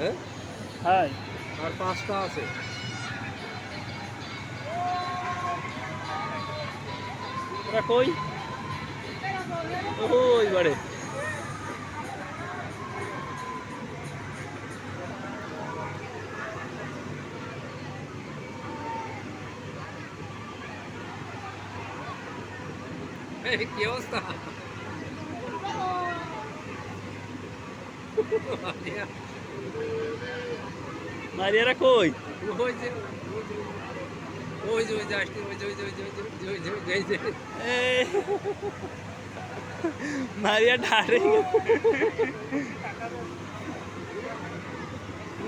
হ্যাঁ হ্যাঁ আর 5টা আছে। ওরা কই? ওই বাড়ে। এই কি অবস্থা? মারিয়া মারিয়ারা কই? ওই যে ওই যে আসছে ওই যে ওই যে ওই যে ওই যে ওই যে ওই যে ওই যে এ মারিয়া ঢারে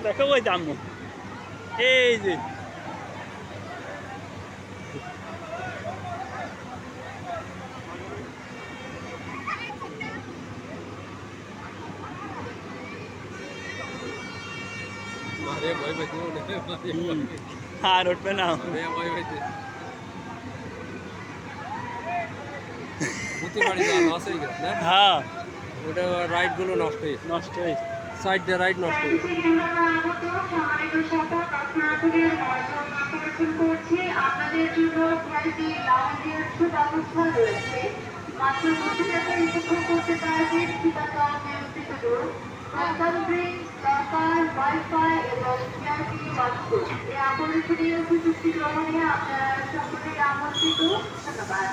দেখো ওই দাম্মু এই যে মারিয়া ভয় পেয়েছে মারিয়া আর উঠবে না ভয় পেয়েছে। প্রতিবারই যা লস হয়ে গেছে না? হ্যাঁ ওটা রাইড গুলো নষ্ট হয়েছে, নষ্ট হয়েছে সাইড দিয়ে রাইড নষ্ট হয়েছে। আপনাদের জন্য ভিআইপি লাউঞ্জের সুব্যবস্থা রয়েছে। মাত্র 20 টাকায় উপভোগ করতে পারবেন চিটাগাং নিয়ন্ত্রিত road, welcome drinks, locker, wifi এবং ভিআইপি ওয়াশরুম। এই আকর্ষণীয় সুযোগটি গ্রহণে আপনারা সকলেই আমন্ত্রিত। ধন্যবাদ।